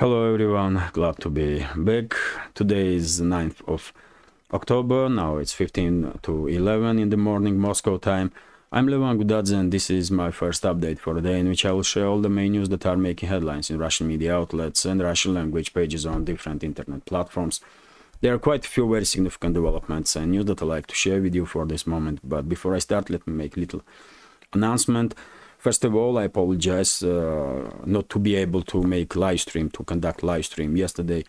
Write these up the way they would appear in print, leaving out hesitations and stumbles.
Hello everyone, glad to be back. Today is the 9th of October, now it's 15 to 11 in the morning Moscow time. I'm Levan Gudadze and this is my first update for the day in which I will share all the main news that are making headlines in Russian media outlets and Russian language pages on different internet platforms. There are quite a few very significant developments and news that I like to share with you for this moment, but before I start, let me make a little announcement. First of all, I apologize not to be able to conduct live stream yesterday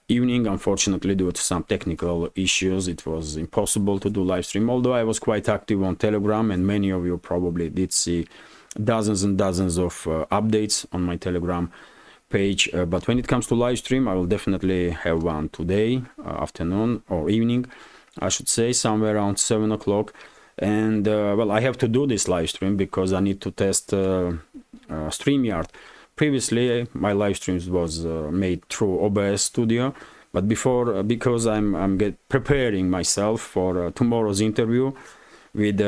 evening. Unfortunately, due to some technical issues, it was impossible to do live stream, although I was quite active on Telegram and many of you probably did see dozens and dozens of updates on my Telegram page. But when it comes to live stream, I will definitely have one today, afternoon or evening, I should say, somewhere around 7 o'clock. And well, I have to do this live stream because I need to test StreamYard. Previously, my live streams was made through OBS Studio, but before, because I'm preparing myself for tomorrow's interview with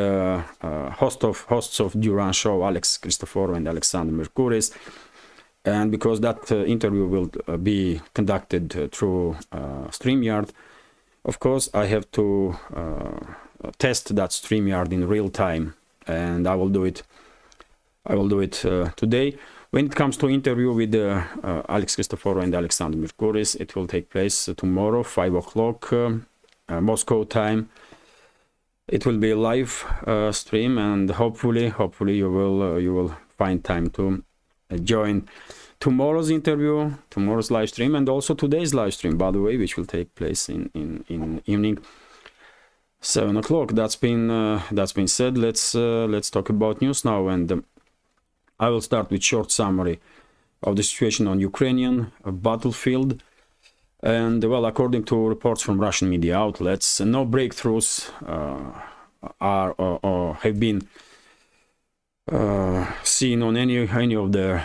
hosts of Duran Show, Alex Christoforou and Alexander Mercouris, and because that interview will be conducted through StreamYard, of course, I have to test that StreamYard in real time, and I will do it today. When it comes to interview with Alex Christoforou and Alexander Mercouris, it will take place tomorrow, 5 o'clock Moscow time. It will be a live stream, and hopefully you will find time to join tomorrow's interview, tomorrow's live stream, and also today's live stream, by the way, which will take place in evening 7 o'clock. That's been said. Let's talk about news now, and I will start with short summary of the situation on Ukrainian battlefield. And well, according to reports from Russian media outlets, no breakthroughs are or have been seen on any of the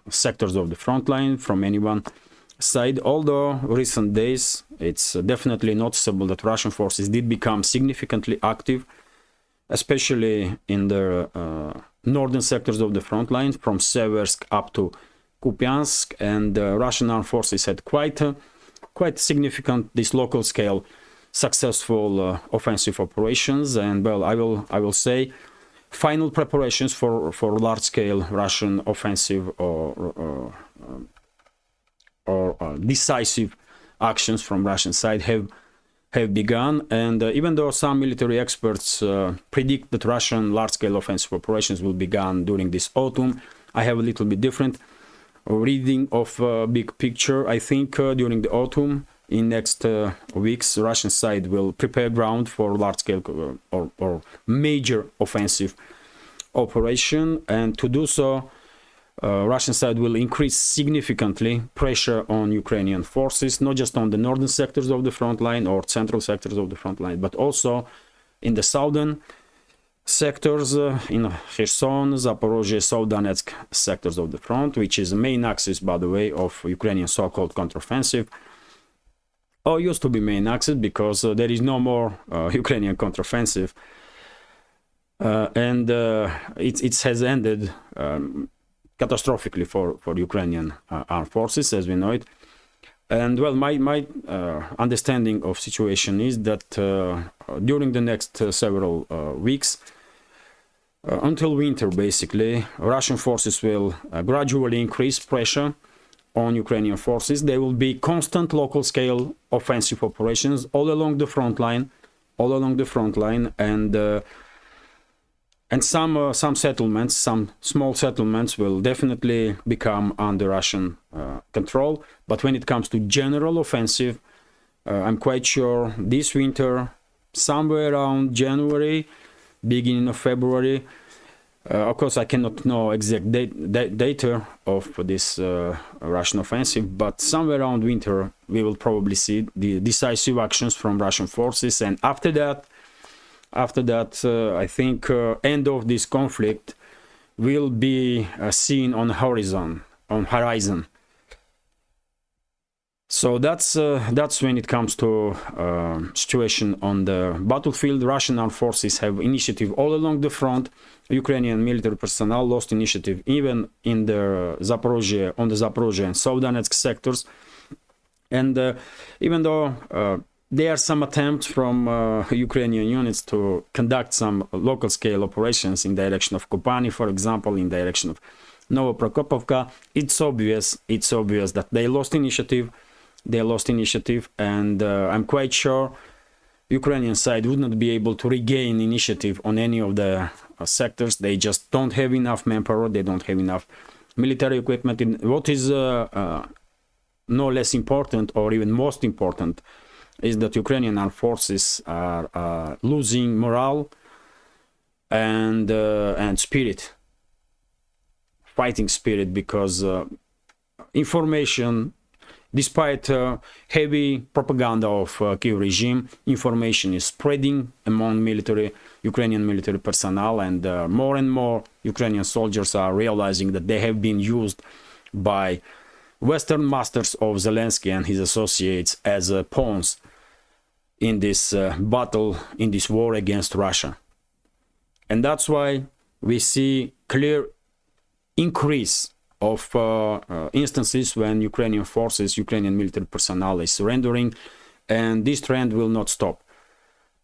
sectors of the front line from anyone side, although recent days it's definitely noticeable that Russian forces did become significantly active, especially in the northern sectors of the front line from Seversk up to Kupiansk, and Russian armed forces had quite significant, this local scale successful offensive operations, and well, I will say final preparations for large scale Russian offensive or decisive actions from Russian side have begun. And even though some military experts predict that Russian large-scale offensive operations will begin during this autumn, I have a little bit different reading of big picture. I think during the autumn, in next weeks, Russian side will prepare ground for large-scale or major offensive operation, and to do so, Russian side will increase significantly pressure on Ukrainian forces, not just on the northern sectors of the front line or central sectors of the front line, but also in the southern sectors, in Kherson, Zaporozhye, South Donetsk sectors of the front, which is the main axis, by the way, of Ukrainian so-called counteroffensive, or used to be main axis because there is no more Ukrainian counteroffensive, and it has ended catastrophically for Ukrainian armed forces, as we know it. And well, my understanding of situation is that during the next several weeks, until winter basically, Russian forces will gradually increase pressure on Ukrainian forces. There will be constant local scale offensive operations all along the front line, and some settlements, some small settlements will definitely become under Russian control. But when it comes to general offensive, I'm quite sure this winter, somewhere around January, beginning of February, of course I cannot know exact data of this Russian offensive, but somewhere around winter we will probably see the decisive actions from Russian forces, and after that, I think end of this conflict will be seen on horizon. So that's when it comes to situation on the battlefield. Russian armed forces have initiative all along the front. Ukrainian military personnel lost initiative even in the Zaporozhye, on the Zaporozhye and South Donetsk sectors. And even though there are some attempts from Ukrainian units to conduct some local scale operations in direction of Kopani, for example, in direction of Novoprokopovka, it's obvious that they lost initiative. And I'm quite sure Ukrainian side would not be able to regain initiative on any of the sectors. They just don't have enough manpower, they don't have enough military equipment. What is no less important, or even most important, is that Ukrainian armed forces are losing morale and spirit, fighting spirit, because information, despite heavy propaganda of Kiev regime, information is spreading among Ukrainian military personnel, and more and more Ukrainian soldiers are realizing that they have been used by Western masters of Zelensky and his associates as pawns in this battle, in this war against Russia. And that's why we see clear increase of instances when Ukrainian forces, Ukrainian military personnel is surrendering, and this trend will not stop.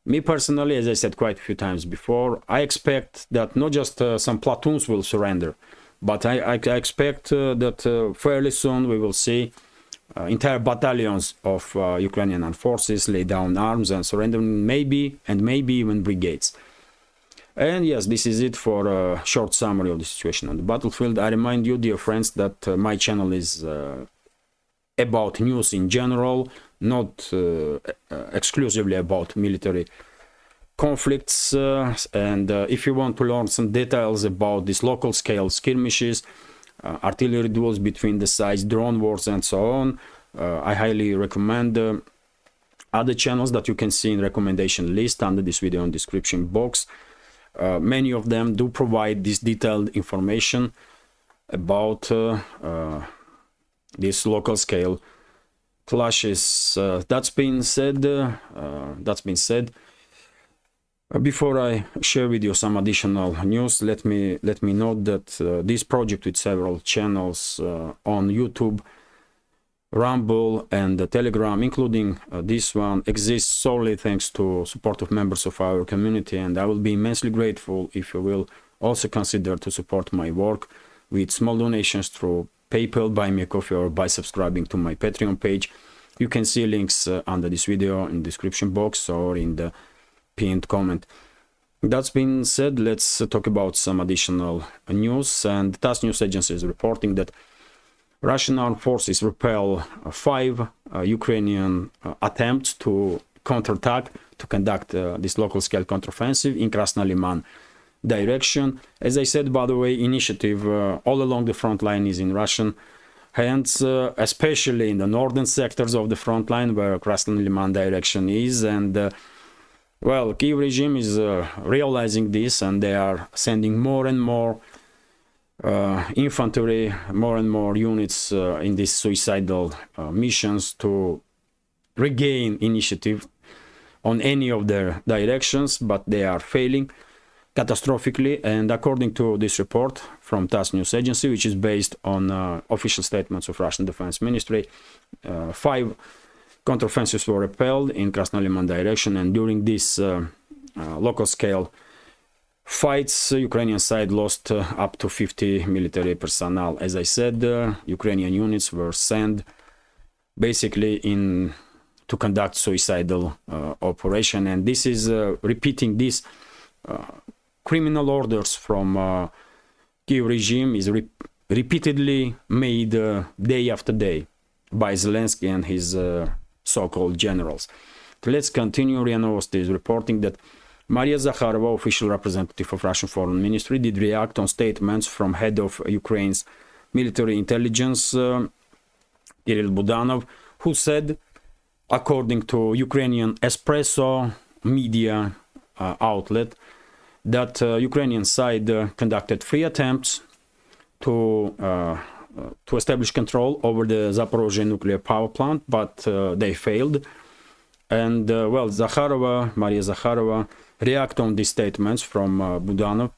Me personally, as I said quite a few times before, I expect that not just some platoons will surrender, but I expect that fairly soon we will see entire battalions of Ukrainian armed forces lay down arms and surrender, maybe even brigades. And yes, this is it for a short summary of the situation on the battlefield. I remind you, dear friends, that my channel is about news in general, not exclusively about military conflicts. And if you want to learn some details about these local scale skirmishes, artillery duels between the sides, drone wars, and so on, I highly recommend other channels that you can see in recommendation list under this video in description box. Many of them do provide this detailed information about these local scale clashes. That's been said. Before I share with you some additional news, let me note that this project with several channels on YouTube, Rumble, and Telegram, including this one, exists solely thanks to support of members of our community, and I will be immensely grateful if you will also consider to support my work with small donations through PayPal, Buy Me a Coffee, or by subscribing to my Patreon page. You can see links under this video in the description box or in the pinned comment. That's been said, let's talk about some additional news. And TASS news agency is reporting that Russian armed forces repel 5 Ukrainian attempts to counterattack, to conduct this local scale counteroffensive in Krasnoliman direction. As I said, by the way, initiative all along the front line is in Russian hands, especially in the northern sectors of the front line where Krasnoliman direction is. And well, Kiev regime is realizing this, and they are sending more and more infantry, more and more units in these suicidal missions to regain initiative on any of their directions, but they are failing catastrophically. And according to this report from TASS news agency, which is based on official statements of Russian Defense Ministry, 5 counteroffensives were repelled in Krasnoliman direction, and during this local scale fights, Ukrainian side lost up to 50 military personnel. As I said, Ukrainian units were sent basically to conduct suicidal operation, and this is repeating this criminal orders from Kiev regime is repeatedly made day after day by Zelensky and his so-called generals. Let's continue. RIA Novosti is reporting that Maria Zakharova, official representative of Russian Foreign Ministry, did react on statements from head of Ukraine's military intelligence, Kirill Budanov, who said, according to Ukrainian Espresso media outlet, that Ukrainian side conducted 3 attempts to to establish control over the Zaporozhye nuclear power plant, but they failed. And well, Maria Zakharova reacted on these statements from Budanov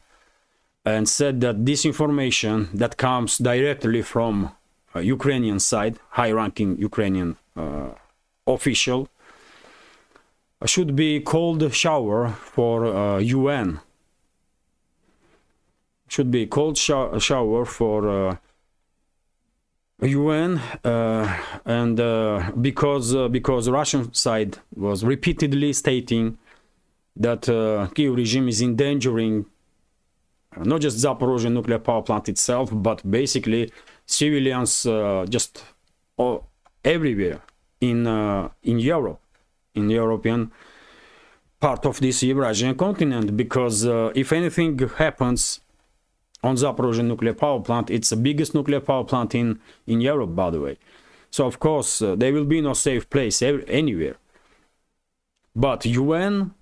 and said that this information that comes directly from Ukrainian side, high-ranking Ukrainian official, should be cold shower for UN. Should be cold shower for UN, and because Russian side was repeatedly stating that Kyiv regime is endangering not just Zaporozhye nuclear power plant itself, but basically civilians just everywhere in Europe, in the European part of this Eurasian continent, because if anything happens on Zaporozhye nuclear power plant, it's the biggest nuclear power plant in Europe, by the way. So of course there will be no safe place anywhere. But UN,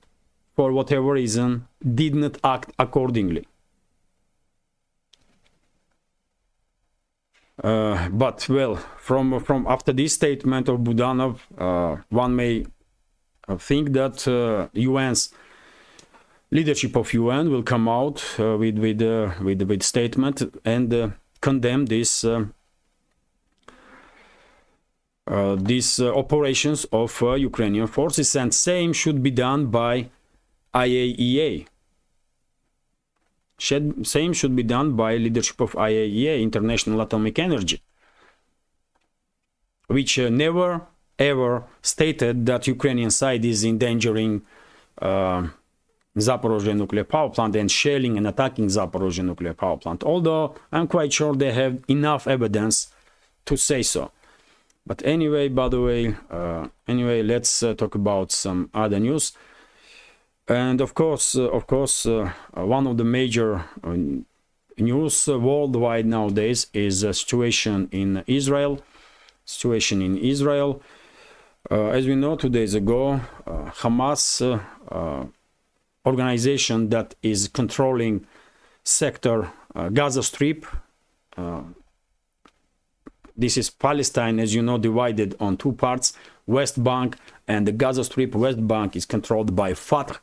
for whatever reason, did not act accordingly. But well, from after this statement of Budanov, one may think that UN's leadership of UN will come out with statement and condemn this these operations of Ukrainian forces, and same should be done by IAEA. Same should be done by leadership of IAEA, International Atomic Energy, which never ever stated that Ukrainian side is endangering Zaporozhye nuclear power plant and shelling and attacking Zaporozhye nuclear power plant, although I'm quite sure they have enough evidence to say so. But anyway, by the way, let's talk about some other news. And of course, one of the major news worldwide nowadays is the situation in Israel. As we know, 2 days ago, Hamas, organization that is controlling sector Gaza Strip. This is Palestine, as you know, divided on two parts, West Bank and the Gaza Strip. West Bank is controlled by Fatah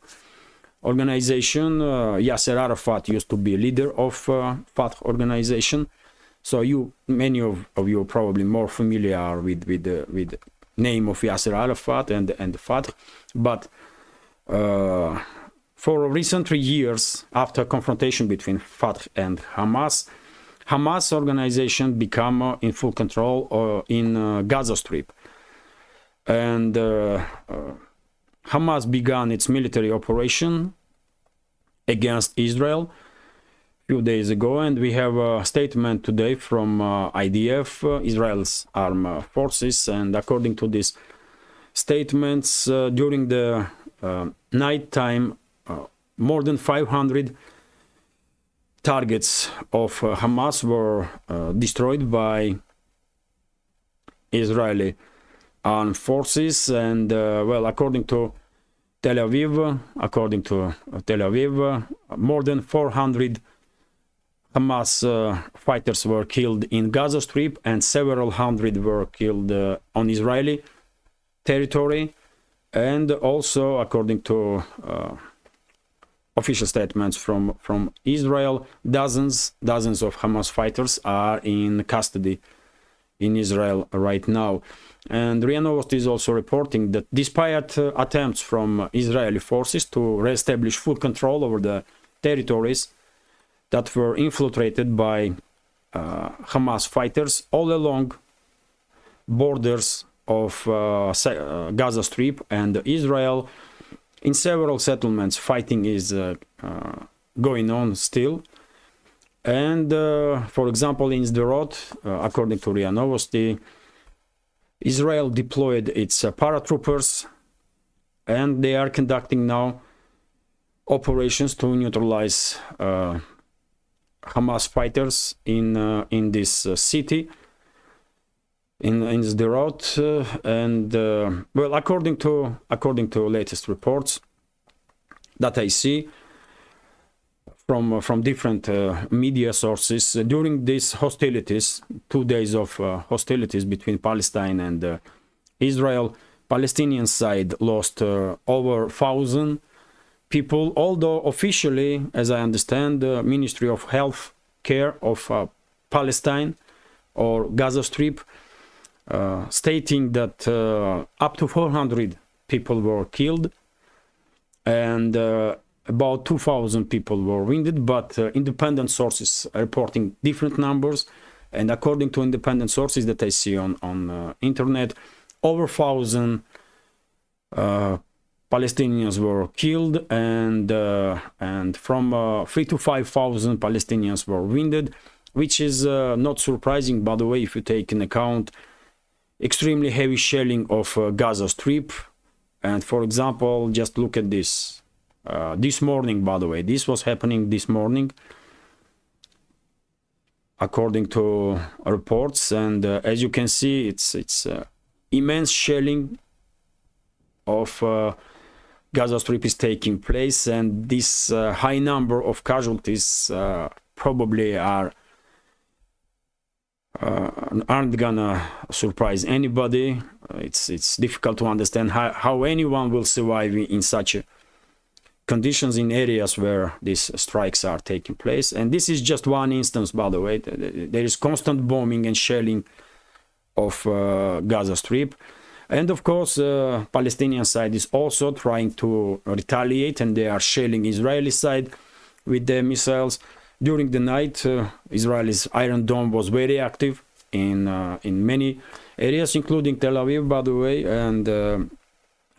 organization. Yasser Arafat used to be leader of Fatah organization. So many of you are probably more familiar with the name of Yasser Arafat and Fatah. But for recent 3 years, after confrontation between Fatah and Hamas organization become in full control in Gaza Strip. And Hamas began its military operation against Israel a few days ago, and we have a statement today from IDF, Israel's armed forces, and according to these statements, during the night time, more than 500 targets of Hamas were destroyed by Israeli armed forces. And well, according to Tel Aviv, more than 400 Hamas fighters were killed in Gaza Strip, and several hundred were killed on Israeli territory. And also, according to official statements from Israel, dozens of Hamas fighters are in custody in Israel right now. And RIA Novosti is also reporting that despite attempts from Israeli forces to re-establish full control over the territories that were infiltrated by Hamas fighters all along borders of Gaza Strip and Israel, in several settlements fighting is going on still. And for example, in Sderot, according to RIA Novosti, Israel deployed its paratroopers, and they are conducting now operations to neutralize Hamas fighters in this city, in Sderot. And well, according to latest reports that I see from different media sources. During these hostilities, 2 days of hostilities between Palestine and Israel, Palestinian side lost over 1,000 people, although officially, as I understand, the Ministry of Health Care of Palestine or Gaza Strip stating that up to 400 people were killed and about 2,000 people were wounded, but independent sources are reporting different numbers, and according to independent sources that I see on internet, over 1,000 Palestinians were killed, and from 3 to 5,000 Palestinians were wounded, which is not surprising, by the way, if you take into account extremely heavy shelling of Gaza Strip. And for example, just look at this. This morning, by the way, this was happening this morning, according to reports, and as you can see, it's immense shelling of Gaza Strip is taking place, and this high number of casualties probably aren't gonna surprise anybody. It's difficult to understand how anyone will survive in such conditions in areas where these strikes are taking place. And this is just one instance, by the way. There is constant bombing and shelling of Gaza Strip. And of course, Palestinian side is also trying to retaliate, and they are shelling Israeli side with their missiles. During the night, Israel's Iron Dome was very active in many areas, including Tel Aviv, by the way. And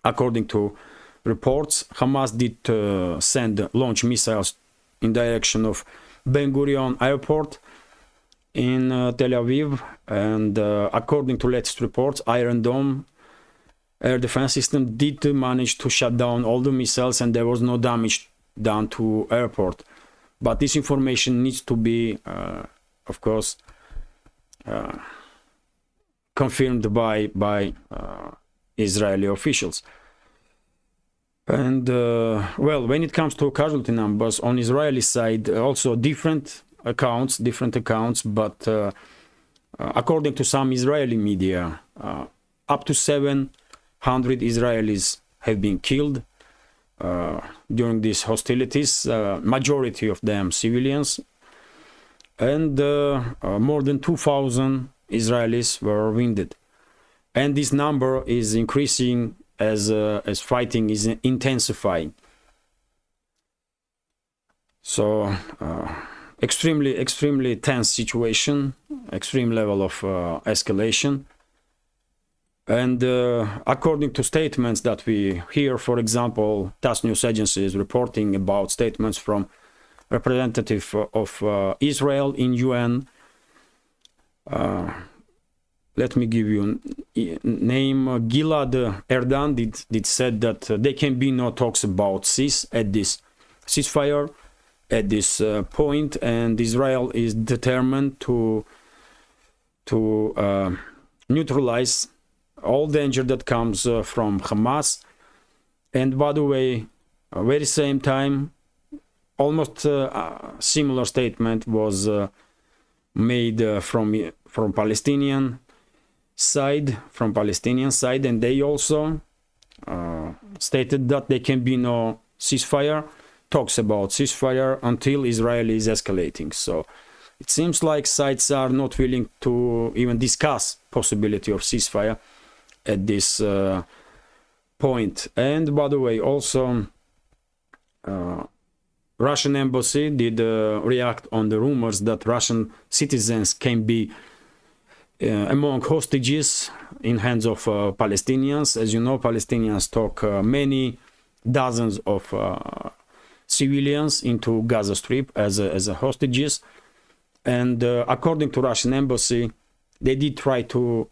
according to reports, Hamas did launch missiles in direction of Ben Gurion Airport in Tel Aviv. And according to latest reports, Iron Dome air defense system did manage to shut down all the missiles, and there was no damage done to airport. But this information needs to be, of course, confirmed by Israeli officials. And well, when it comes to casualty numbers on Israeli side, also different accounts, but according to some Israeli media, up to 700 Israelis have been killed during these hostilities, majority of them civilians, and more than 2,000 Israelis were wounded. And this number is increasing as fighting is intensifying. So extremely tense situation, extreme level of escalation. And according to statements that we hear, for example, TASS news agency is reporting about statements from representative of Israel in UN. Let me give you a name. Gilad Erdan did said that there can be no talks about ceasefire at this point, and Israel is determined to neutralize all danger that comes from Hamas. And by the way, at very same time, almost similar statement was made from Palestinian side, and they also stated that there can be no ceasefire, talks about ceasefire, until Israel is escalating. So it seems like sides are not willing to even discuss possibility of ceasefire at this point. And by the way, also Russian embassy did react on the rumors that Russian citizens can be among hostages in hands of Palestinians. As you know, Palestinians took many dozens of civilians into Gaza Strip as hostages. And according to Russian embassy, they did try to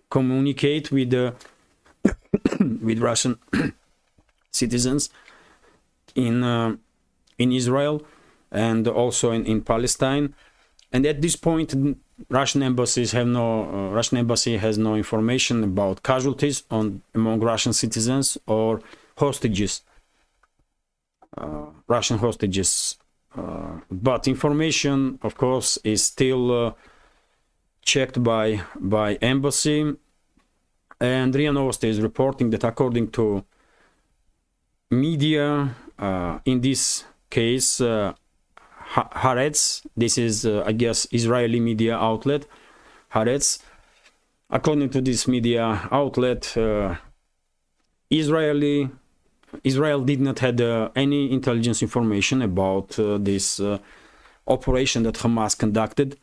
communicate with with Russian citizens in Israel and also in Palestine. And at this point, Russian embassy has no information about casualties among Russian citizens or hostages, Russian hostages but information, of course, is still checked by embassy. And RIA Novosti is reporting that according to media, in this case, Haaretz, this is, I guess, Israeli media outlet, Haaretz. According to this media outlet, Israel did not have any intelligence information about this operation that Hamas conducted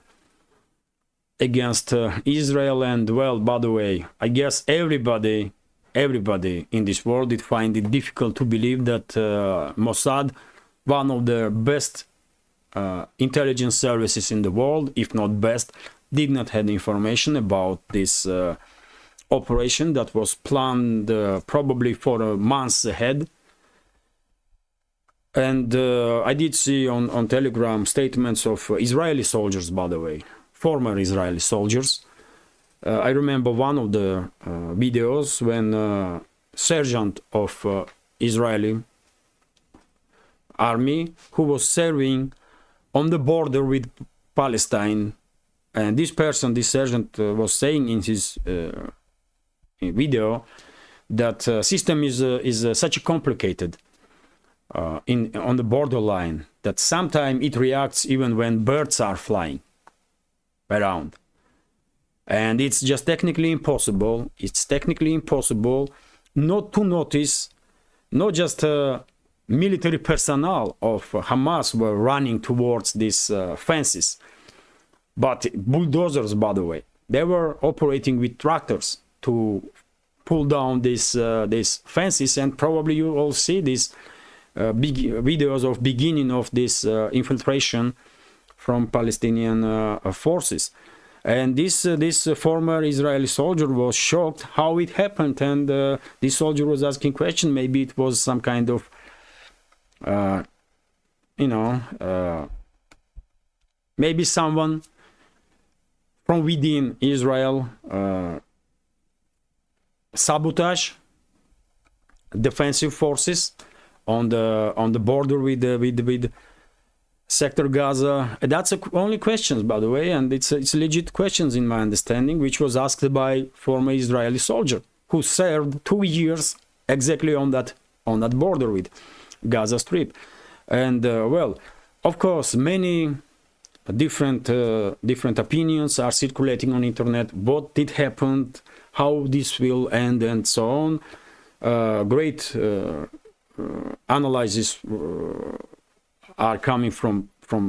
against Israel. And well, by the way, I guess everybody in this world did find it difficult to believe that Mossad, one of the best intelligence services in the world, if not best, did not have information about this operation that was planned probably for months ahead. And I did see on Telegram statements of Israeli soldiers, by the way, former Israeli soldiers. I remember one of the videos when sergeant of Israeli army who was serving on the border with Palestine, and this sergeant was saying in his video that system is such a complicated on the borderline that sometimes it reacts even when birds are flying around, and it's just technically impossible. It's technically impossible not to notice not just military personnel of Hamas were running towards these fences, but bulldozers, by the way. They were operating with tractors to pull down these fences, and probably you all see these big videos of beginning of this infiltration from Palestinian forces. And this former Israeli soldier was shocked how it happened, and this soldier was asking questions. Maybe it was some kind of maybe someone from within Israel sabotage defensive forces on the border with sector Gaza. That's only questions, by the way, and it's legit questions in my understanding, which was asked by former Israeli soldier who served 2 years exactly on that border with Gaza Strip. And well, of course, many different opinions are circulating on internet. What did happen, how this will end, and so on. Great analyses are coming from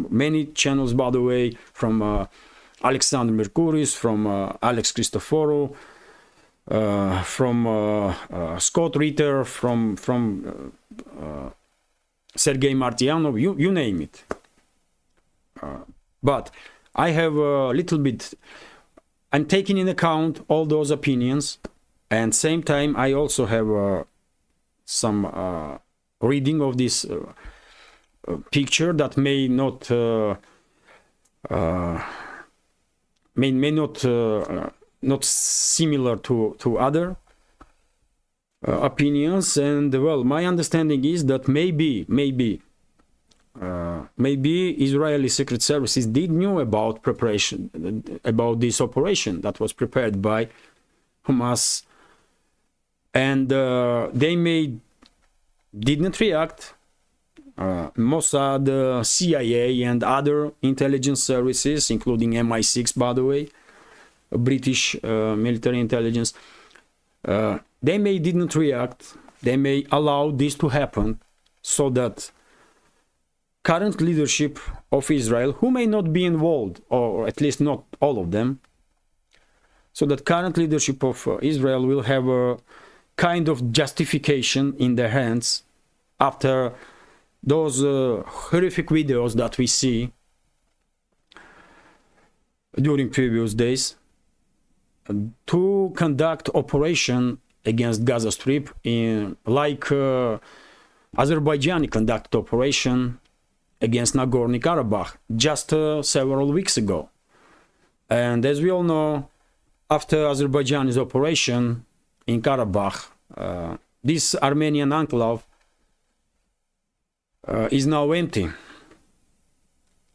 many channels, by the way, from Alexander Mercouris, from Alex Christoforou, from Scott Ritter, from Sergei Martyanov, you name it. But I have a little bit, I'm taking in account all those opinions, and same time I also have some reading of this picture that may not not similar to other opinions. And well, my understanding is that maybe Israeli secret services did know about preparation about this operation that was prepared by Hamas, and they did not react. Mossad, CIA, and other intelligence services, including MI6, by the way, British military intelligence, they did not react. They may allow this to happen so that current leadership of Israel, who may not be involved, or at least not all of them, so that current leadership of Israel will have a kind of justification in their hands after those horrific videos that we see during previous days, to conduct operation against Gaza Strip like Azerbaijan conducted operation against Nagorno-Karabakh just several weeks ago. And as we all know, after Azerbaijan's operation in Karabakh, this Armenian enclave is now empty.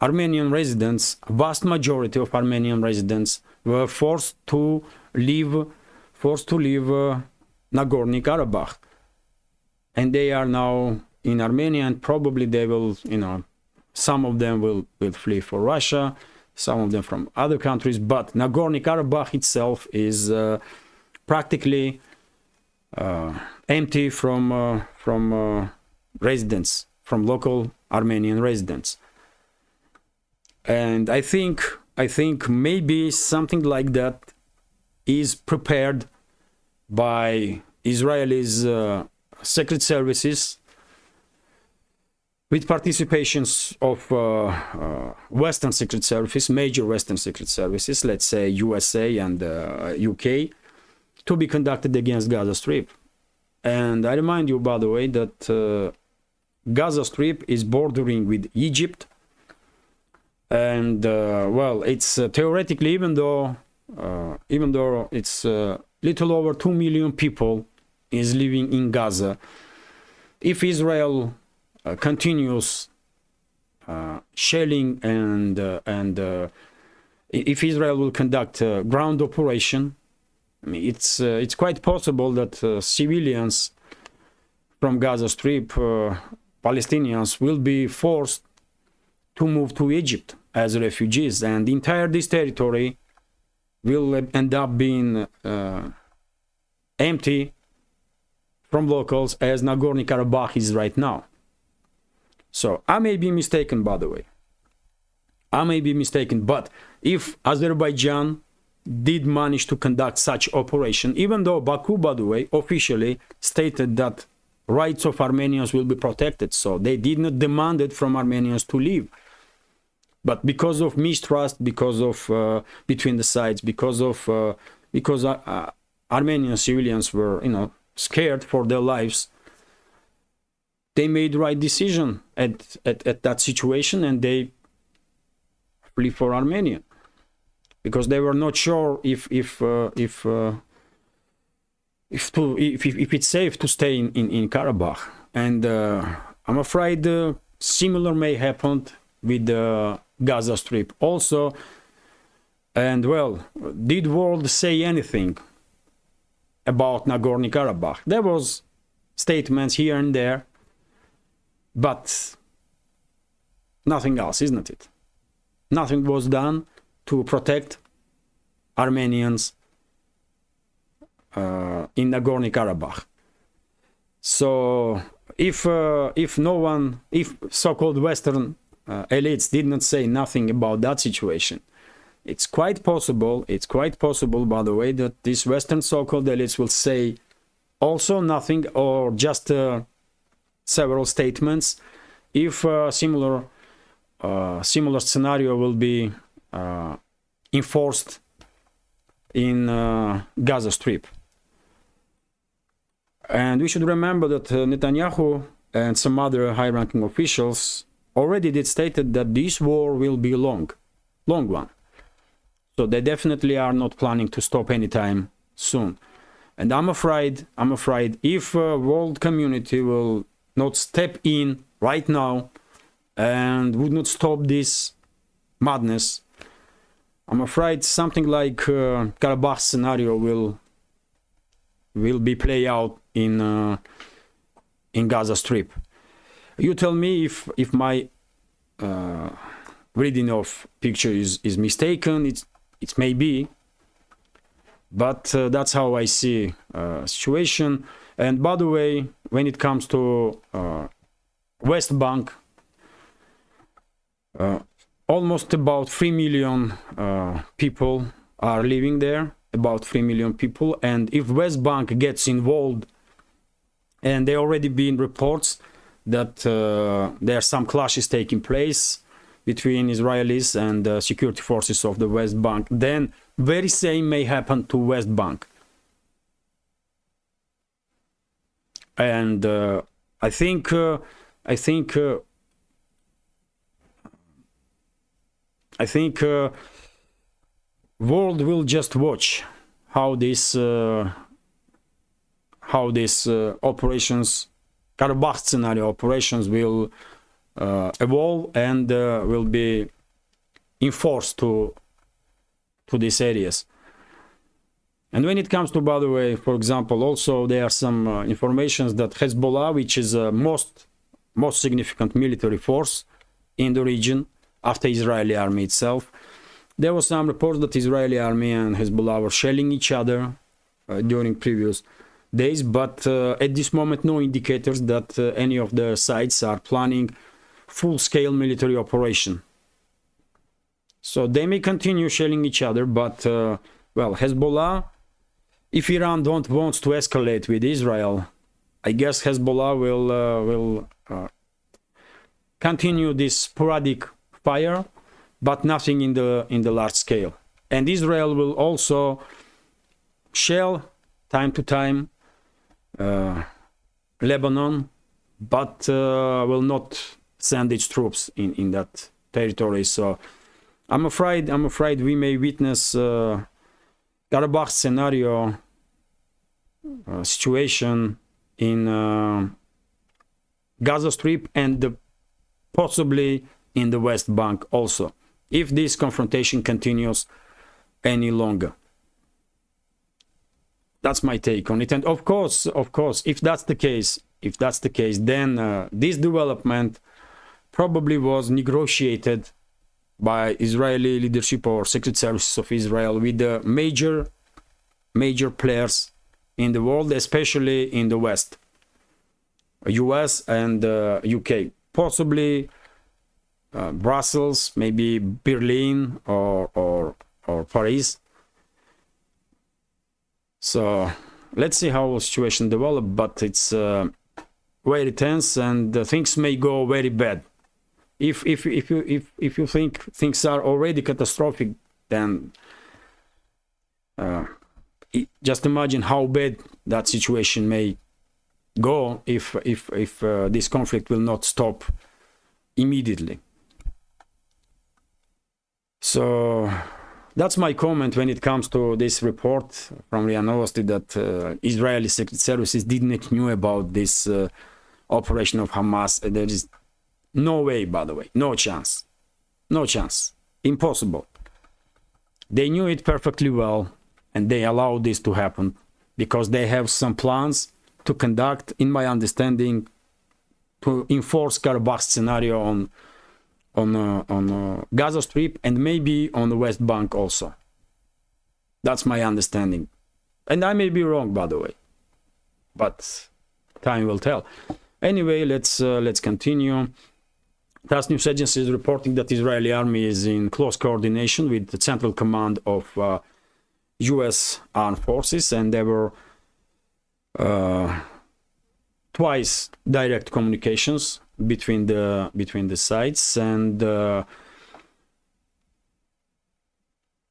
Armenian residents, vast majority of Armenian residents, were forced to leave Nagorno-Karabakh, and they are now in Armenia, and probably they will, some of them will flee for Russia, some of them from other countries, but Nagorno-Karabakh itself is practically empty from residents, from local Armenian residents. And I think maybe something like that is prepared by Israel's secret services with participations of Western secret services, major Western secret services, let's say USA and UK, to be conducted against Gaza Strip. And I remind you, by the way, that Gaza Strip is bordering with Egypt, and well, it's theoretically, even though it's little over 2 million people is living in Gaza, if Israel continues shelling and if Israel will conduct a ground operation, I mean, it's quite possible that civilians from Gaza Strip, Palestinians, will be forced to move to Egypt as refugees, and entire this territory will end up being empty from locals, as Nagorno-Karabakh is right now. So I may be mistaken, by the way. I may be mistaken, but if Azerbaijan did manage to conduct such operation, even though Baku, by the way, officially stated that rights of Armenians will be protected, so they did not demand it from Armenians to leave. But because of mistrust, because of between the sides, because Armenian civilians were, scared for their lives, they made the right decision at that situation, and they flee for Armenia because they were not sure if it's safe to stay in Karabakh. And I'm afraid similar may happen with the Gaza Strip also. And well, did world say anything about Nagorno-Karabakh? There was statements here and there, but nothing else, isn't it? Nothing was done to protect Armenians in Nagorno-Karabakh. So if so-called Western elites did not say nothing about that situation, it's quite possible, by the way, that these Western so-called elites will say also nothing, or just several statements, if a similar scenario will be enforced in Gaza Strip. And we should remember that Netanyahu and some other high-ranking officials already did stated that this war will be a long one. So they definitely are not planning to stop anytime soon. And I'm afraid if world community will not step in right now and would not stop this madness, I'm afraid something like Karabakh Scenario will be play out in Gaza Strip. You tell me if my reading of picture is mistaken. It may be, but that's how I see situation. And by the way, when it comes to West Bank, almost about 3 million people are living there, about 3 million people. And if West Bank gets involved, and there already been reports that there are some clashes taking place between Israelis and security forces of the West Bank, then very same may happen to West Bank. And I think world will just watch how these operations, Karabakh Scenario operations, will evolve and will be enforced to these areas. And when it comes to, by the way, for example, also there are some informations that Hezbollah, which is the most significant military force in the region after Israeli army itself, there was some reports that Israeli army and Hezbollah were shelling each other during previous days, but at this moment no indicators that any of the sides are planning full-scale military operation. So they may continue shelling each other, but well, Hezbollah, if Iran wants to escalate with Israel, I guess Hezbollah will continue this sporadic fire, but nothing in the large scale. And Israel will also shell time to time Lebanon, but will not send its troops in that territory. So I'm afraid we may witness Karabakh Scenario situation in Gaza Strip and possibly in the West Bank also, if this confrontation continues any longer. That's my take on it. And of course, if that's the case, then this development probably was negotiated by Israeli leadership or Secret Services of Israel with the major players in the world, especially in the West, US and UK, possibly Brussels, maybe Berlin or Paris. So let's see how the situation develops, but it's very tense and things may go very bad. If you think things are already catastrophic, then just imagine how bad that situation may go if this conflict will not stop immediately. So that's my comment when it comes to this report from RIA Novosti that Israeli Secret Services didn't know about this operation of Hamas. There is no way, by the way, no chance, impossible. They knew it perfectly well, and they allowed this to happen because they have some plans to conduct, in my understanding, to enforce Karabakh Scenario on Gaza Strip and maybe on the West Bank also. That's my understanding, and I may be wrong, by the way, but time will tell. Anyway, let's continue. TASS news agency is reporting that Israeli army is in close coordination with the Central Command of U.S. Armed Forces, and there were twice direct communications between the sides, and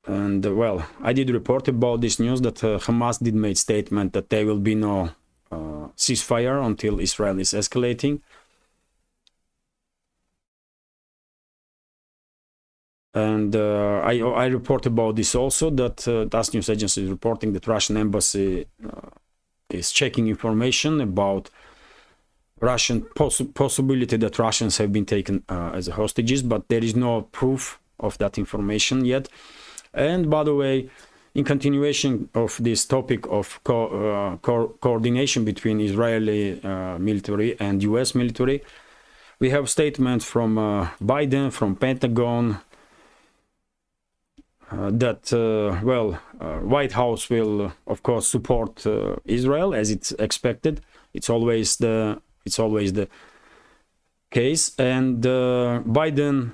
well, I did report about this news that Hamas did make statement that there will be no ceasefire until Israel is escalating. And I report about this also, that TASS news agency is reporting that Russian embassy is checking information about Russian possibility that Russians have been taken as hostages, but there is no proof of that information yet. And by the way, in continuation of this topic of coordination between Israeli military and US military, we have statements from Biden, from Pentagon, that White House will of course support Israel as it's expected. It's always the case, and Biden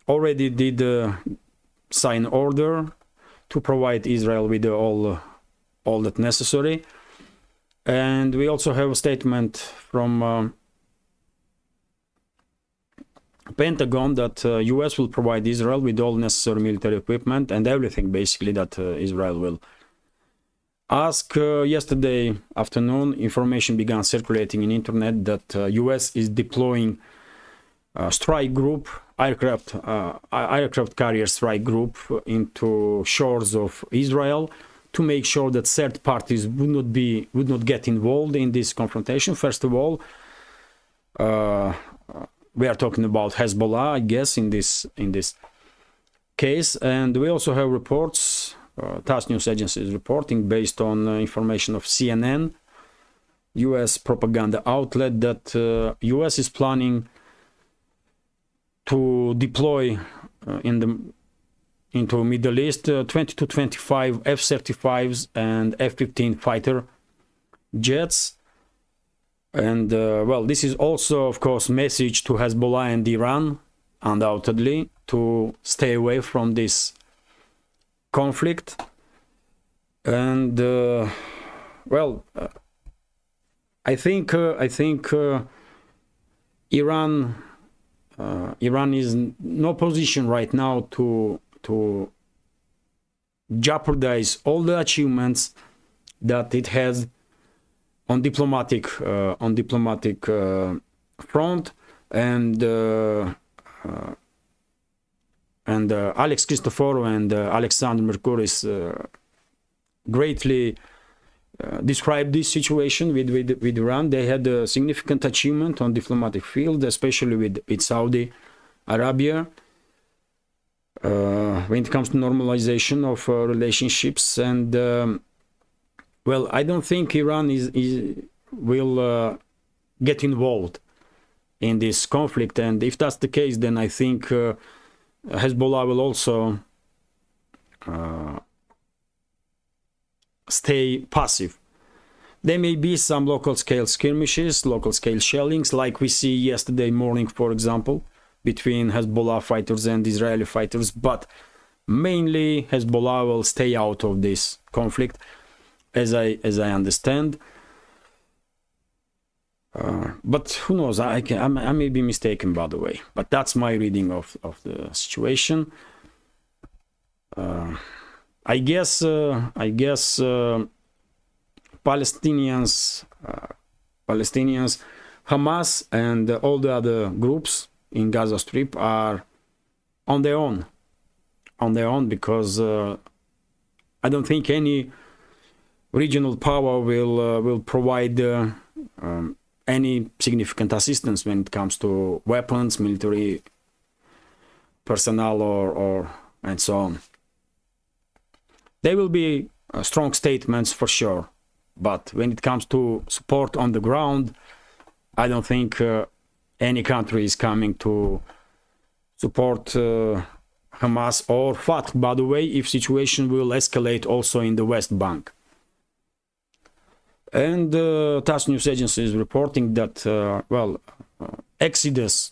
already did sign order to provide Israel with all that necessary. And we also have a statement from Pentagon that US will provide Israel with all necessary military equipment and everything basically that Israel will ask. Yesterday afternoon, information began circulating in internet that US is deploying a strike group, aircraft carrier strike group into shores of Israel to make sure that third parties would not get involved in this confrontation. First of all, we are talking about Hezbollah, I guess, in this case. And we also have reports, TASS news agency is reporting based on information of CNN, US propaganda outlet, that US is planning to deploy into Middle East 20 to 25 F-35s and F-15 fighter jets. And well, this is also, of course, message to Hezbollah and Iran, undoubtedly, to stay away from this conflict. And well, I think Iran is in no position right now to jeopardize all the achievements that it has on diplomatic front. And Alex Christoforou and Alexander Mercouris greatly described this situation with Iran. They had a significant achievement on diplomatic field, especially with Saudi Arabia, when it comes to normalization of relationships. And well, I don't think Iran will get involved in this conflict. And if that's the case, then I think Hezbollah will also stay passive. There may be some local scale skirmishes, local scale shellings, like we see yesterday morning, for example, between Hezbollah fighters and Israeli fighters, but mainly Hezbollah will stay out of this conflict, as I understand. But who knows? I may be mistaken, by the way. But that's my reading of the situation. I guess Palestinians, Hamas, and all the other groups in Gaza Strip are on their own, because I don't think any regional power will provide any significant assistance when it comes to weapons, military personnel, or and so on. There will be strong statements for sure, but when it comes to support on the ground, I don't think any country is coming to support Hamas or Fatah, by the way, if situation will escalate also in the West Bank. And TASS news agency is reporting that well, exodus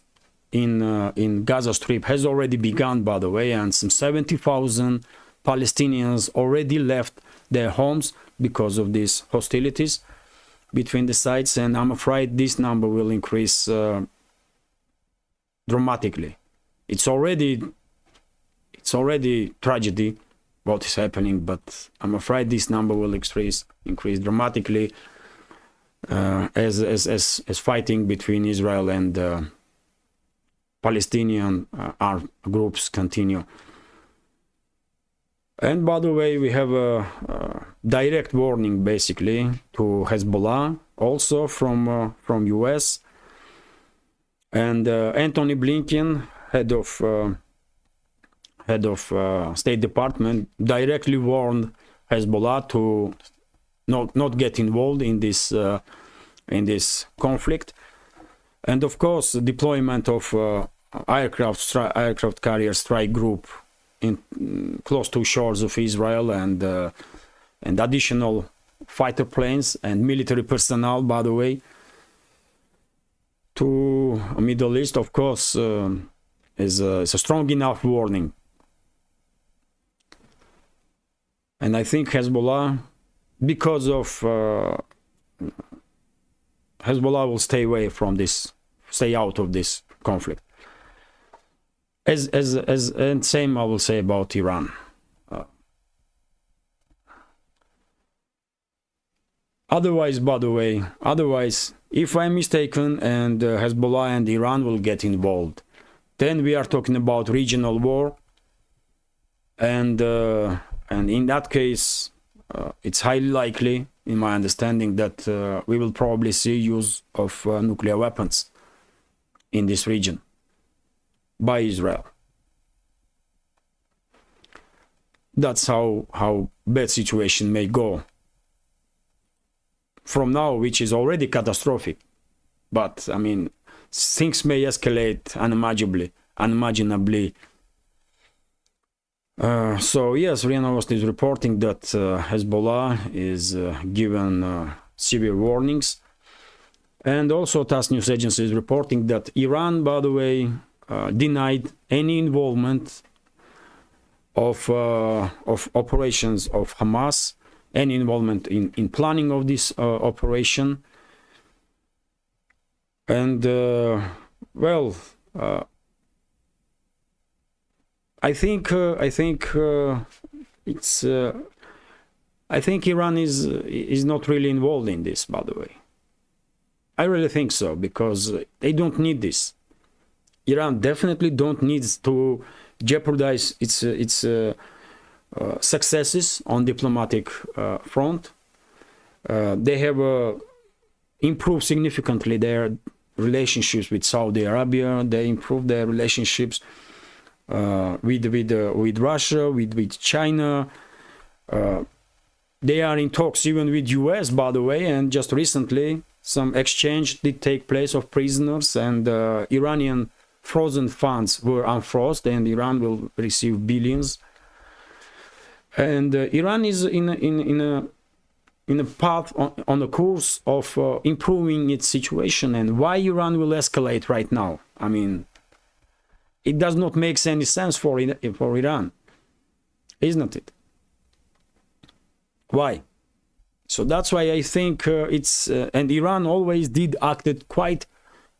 in Gaza Strip has already begun, by the way, and some 70,000 Palestinians already left their homes because of these hostilities between the sides, and I'm afraid this number will increase dramatically. It's already tragedy what is happening, but I'm afraid this number will increase dramatically as fighting between Israel and Palestinian armed groups continue. And by the way, we have a direct warning basically to Hezbollah, also from US. And Antony Blinken, head of State Department, directly warned Hezbollah to not get involved in this conflict. And of course, the deployment of aircraft carrier strike group in close to shores of Israel, and additional fighter planes and military personnel, by the way, to Middle East, of course, is a strong enough warning. And I think Hezbollah, because of Hezbollah will stay away from this, stay out of this conflict. And same I will say about Iran. Otherwise, by the way, if I'm mistaken and Hezbollah and Iran will get involved, then we are talking about regional war, and in that case, it's highly likely, in my understanding, that we will probably see use of nuclear weapons in this region by Israel. That's how bad situation may go from now, which is already catastrophic. But I mean, things may escalate unimaginably. So yes, RIA Novosti is reporting that Hezbollah is given severe warnings, and also TASS news agency is reporting that Iran, by the way, denied any involvement of operations of Hamas, any involvement in planning of this operation. And well, I think Iran is not really involved in this, by the way. I really think so, because they don't need this. Iran definitely don't need to jeopardize its successes on diplomatic front. They have improved significantly their relationships with Saudi Arabia. They improved their relationships with Russia, with China. They are in talks even with US, by the way, and just recently some exchange did take place of prisoners, and Iranian frozen funds were unfrozen, and Iran will receive billions. And Iran is in a path, on a course of improving its situation. And why Iran will escalate right now? I mean, it does not make any sense for Iran, isn't it? Why? So that's why I think it's and Iran always did acted quite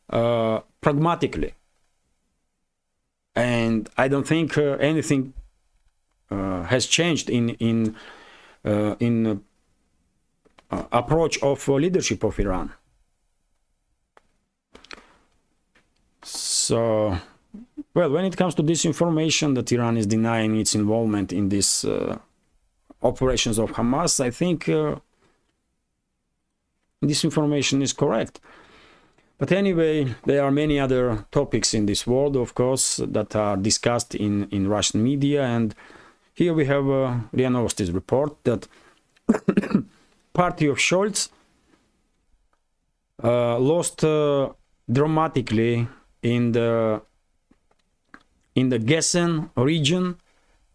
pragmatically, and I don't think anything has changed in approach of leadership of Iran. So, well, when it comes to disinformation that Iran is denying its involvement in these operations of Hamas, I think this information is correct. But anyway, there are many other topics in this world, of course, that are discussed in Russian media. And here we have RIA Novosti's report that party of Scholz lost dramatically in the Gessen region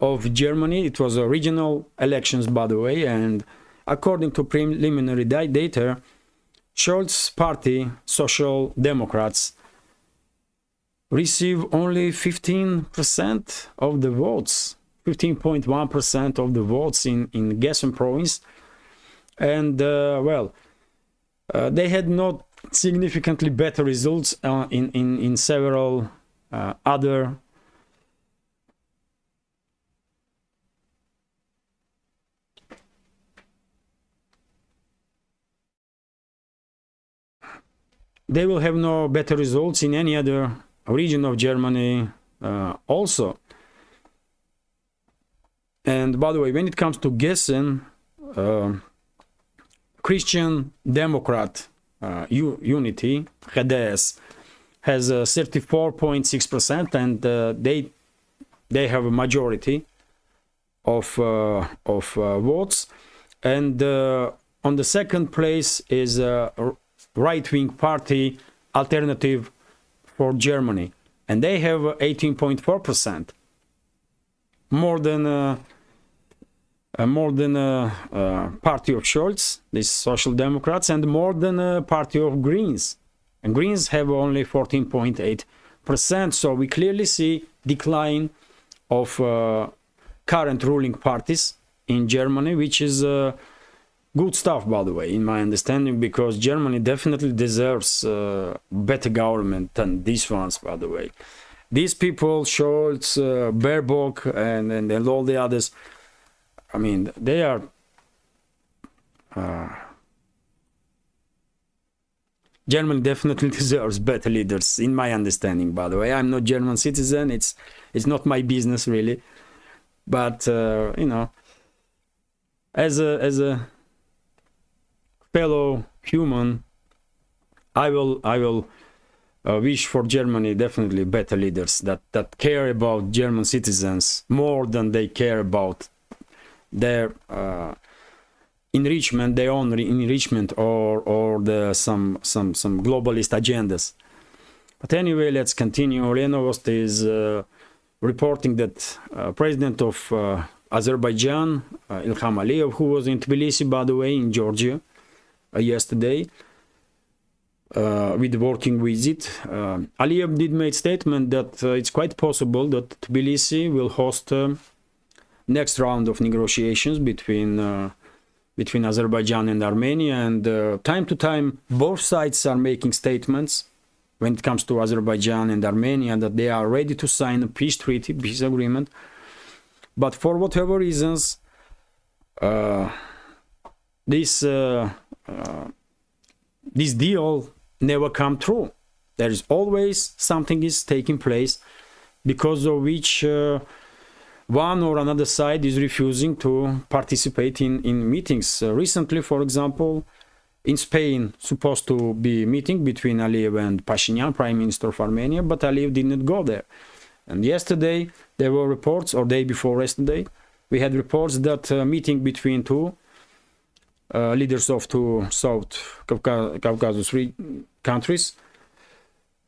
of Germany. It was a regional elections, by the way, and according to preliminary data, Scholz's party, Social Democrats, receive only 15% of the votes, 15.1% of the votes in Gessen province. And well, they had not significantly better results in several other they will have no better results in any other region of Germany also. And by the way, when it comes to Gessen, Christian Democrat Unity, HDS, has 34.6%, and they have a majority of votes. And on the second place is right-wing party Alternative for Germany, and they have 18.4%, more than party of Scholz, these Social Democrats, and more than party of Greens, and Greens have only 14.8%. So we clearly see decline of current ruling parties in Germany, which is good stuff, by the way, in my understanding, because Germany definitely deserves better government than these ones, by the way. These people, Scholz, Baerbock, and all the others, I mean, they are Germany definitely deserves better leaders, in my understanding, by the way. I'm not German citizen, it's not my business, really. But, you know, as a fellow human, I will wish for Germany definitely better leaders that care about German citizens more than they care about their enrichment, their own enrichment, or some globalist agendas. But anyway, let's continue. RIA Novosti is reporting that President of Azerbaijan, Ilham Aliyev, who was in Tbilisi, by the way, in Georgia yesterday, with the working visit, Aliyev did make statement that it's quite possible that Tbilisi will host next round of negotiations between Azerbaijan and Armenia, and time to time both sides are making statements when it comes to Azerbaijan and Armenia that they are ready to sign a peace treaty, peace agreement, but for whatever reasons this deal never come true. There is always something is taking place because of which one or another side is refusing to participate in meetings. Recently, for example, in Spain, supposed to be meeting between Aliyev and Pashinyan, Prime Minister of Armenia, but Aliyev didn't go there. And yesterday, there were reports, or day before yesterday, we had reports that meeting between two leaders of two South Caucasus countries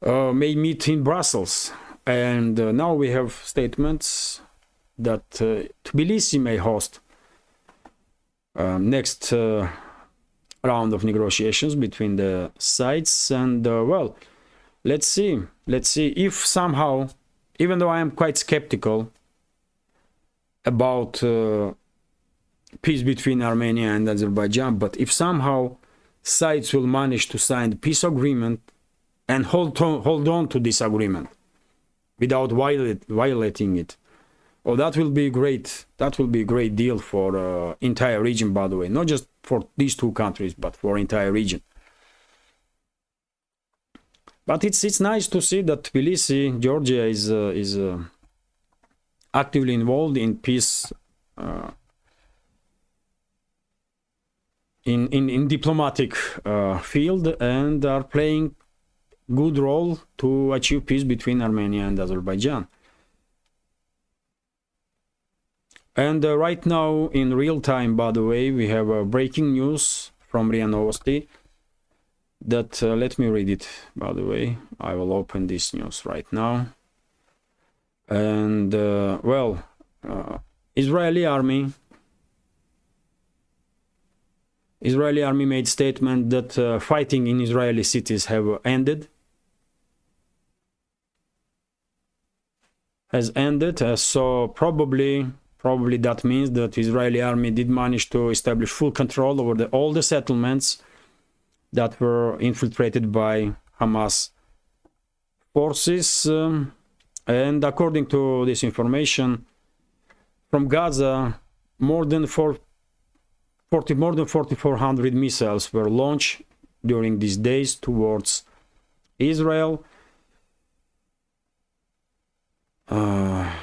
may meet in Brussels. And now we have statements that Tbilisi may host next round of negotiations between the sides. And well, let's see if somehow, even though I am quite skeptical about peace between Armenia and Azerbaijan, but if somehow sides will manage to sign the peace agreement and hold on to this agreement without violating it, oh, that will be great. That will be a great deal for entire region, by the way, not just for these two countries, but for entire region. But it's nice to see that Tbilisi, Georgia, is actively involved in peace, in diplomatic field, and are playing good role to achieve peace between Armenia and Azerbaijan. And right now, in real time, by the way, we have breaking news from RIA Novosti that, let me read it, by the way. I will open this news right now. And, well, Israeli army made statement that fighting in Israeli cities has ended. So probably that means that Israeli army did manage to establish full control over all the settlements that were infiltrated by Hamas forces. And according to this information from Gaza, more than 4,400 missiles were launched during these days towards Israel.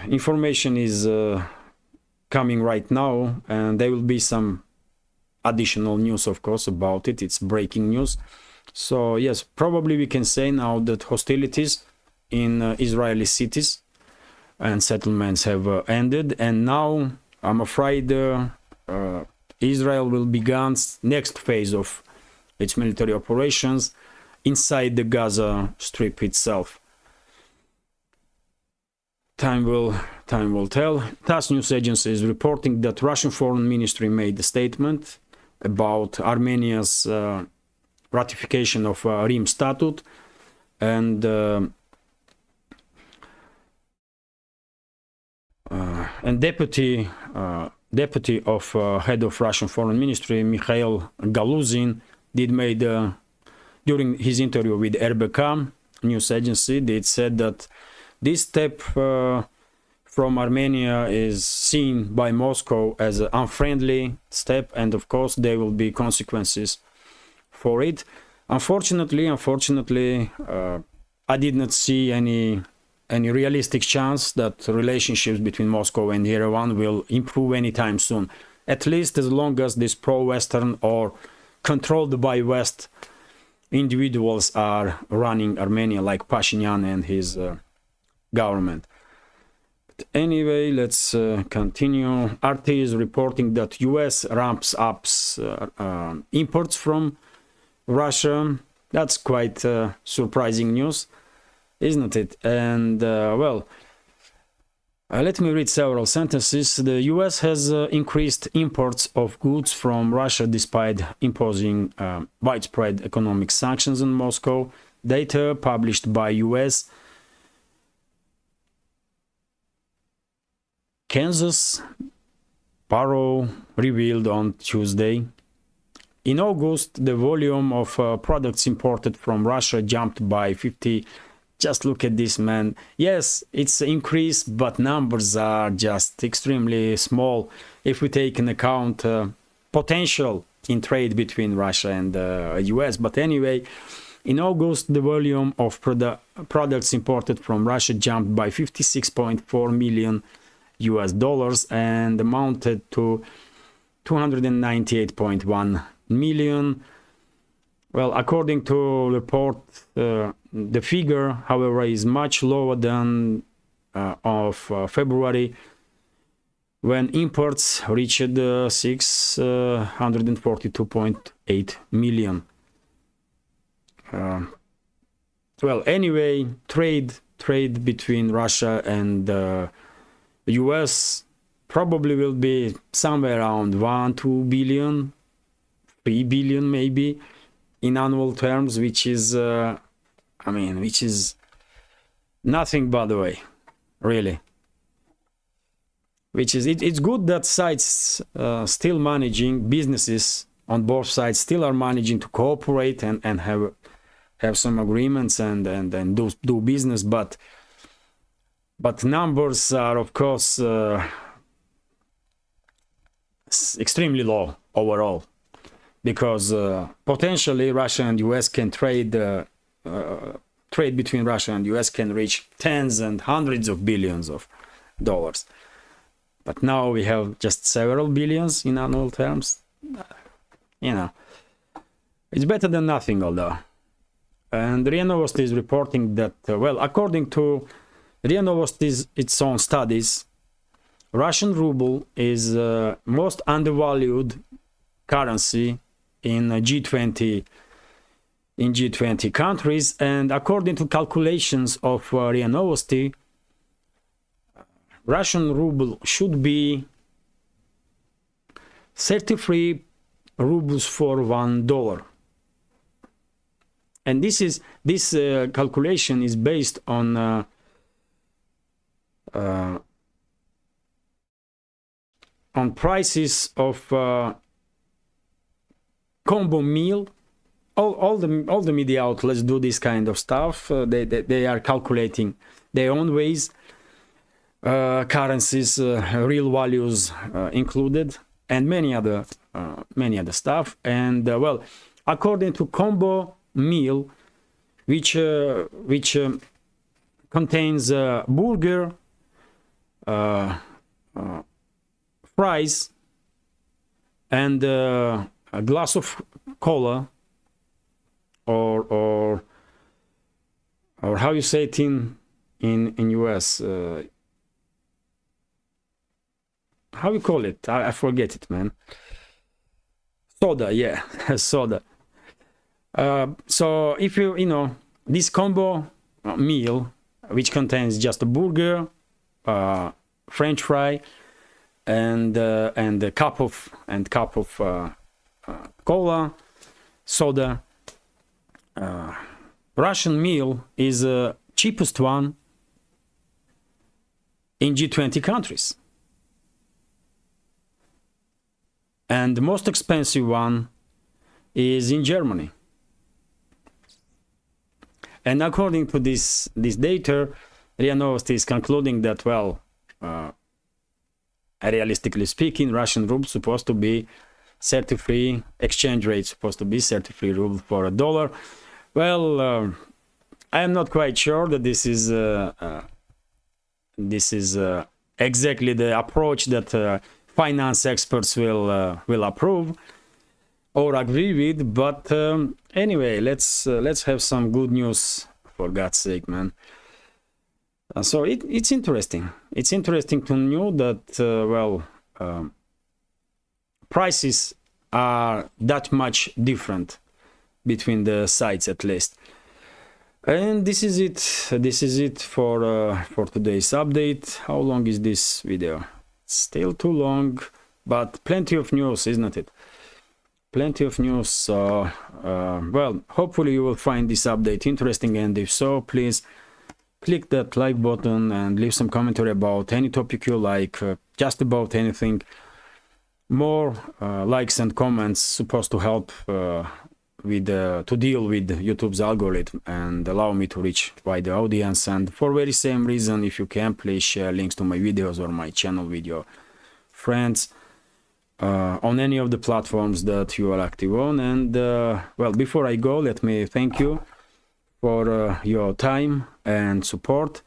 Information is coming right now, and there will be some additional news, of course, about it. It's breaking news. So yes, probably we can say now that hostilities in Israeli cities and settlements have ended, and now I'm afraid Israel will begin next phase of its military operations inside the Gaza Strip itself. Time will tell. TASS news agency is reporting that Russian Foreign Ministry made a statement about Armenia's ratification of Rim Statute, and deputy of head of Russian Foreign Ministry, Mikhail Galuzin, did made during his interview with RBK news agency, they said that this step from Armenia is seen by Moscow as an unfriendly step, and of course there will be consequences for it. Unfortunately, I did not see any realistic chance that relationships between Moscow and Yerevan will improve anytime soon. At least as long as this pro-Western or controlled by West individuals are running Armenia, like Pashinyan and his government. But anyway, let's continue. RT is reporting that US ramps up imports from Russia. That's quite surprising news, isn't it? And well, let me read several sentences. The US has increased imports of goods from Russia despite imposing widespread economic sanctions on Moscow. Data published by US Kansas Bureau revealed on Tuesday. In August, the volume of products imported from Russia jumped by 50. Just look at this, man. Yes, it's increased, but numbers are just extremely small if we take into account potential in trade between Russia and US. But anyway, in August, the volume of products imported from Russia jumped by 56.4 million US dollars and amounted to 298.1 million. Well, according to report, the figure, however, is much lower than of February, when imports reached 642.8 million. Well, anyway, trade between Russia and the US probably will be somewhere around 1-2 billion, 3 billion maybe in annual terms, which is which is nothing, by the way, really. Which is it's good that sides still managing, businesses on both sides still are managing to cooperate and have some agreements and do business, but numbers are, of course, extremely low overall, because potentially Russia and US can trade between Russia and US can reach tens and hundreds of billions of dollars. But now we have just several billions in annual terms. It's better than nothing, although. And RIA Novosti is reporting that, well, according to RIA Novosti's its own studies, Russian ruble is most undervalued currency in G20 countries, and according to calculations of RIA Novosti, Russian ruble should be 33 rubles for $1. And this calculation is based on prices of combo meal. All the media outlets do this kind of stuff. They are calculating their own ways, currencies, real values included, and many other stuff. And well, according to combo meal, which contains burger, fries, and a glass of cola, or how you say it in US, how you call it? I forget it, man. Soda, yeah. Soda. So if you this combo meal, which contains just a burger, French fry, and a cup of cola, soda, Russian meal is the cheapest one in G20 countries, and the most expensive one is in Germany. And according to this data, RIA Novosti is concluding that, well, realistically speaking, Russian ruble supposed to be 33, exchange rate supposed to be 33 rubles for $1. Well, I am not quite sure that this is exactly the approach that finance experts will approve. or agree with, but anyway, let's have some good news, for God's sake, man. So it's interesting. It's interesting to know that prices are that much different between the sites, at least. And this is it for today's update. How long is this video? Still too long, but plenty of news, isn't it? Plenty of news. Well, hopefully you will find this update interesting, and if so, please click that like button and leave some commentary about any topic you like, just about anything. More likes and comments supposed to help to deal with YouTube's algorithm and allow me to reach wider audience. And for very same reason, if you can, please share links to my videos or my channel with your friends on any of the platforms that you are active on. And well, before I go, let me thank you for your time and support.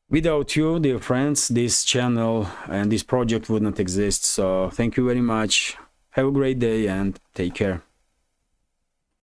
Without you, dear friends, this channel and this project would not exist. So thank you very much. Have a great day and take care.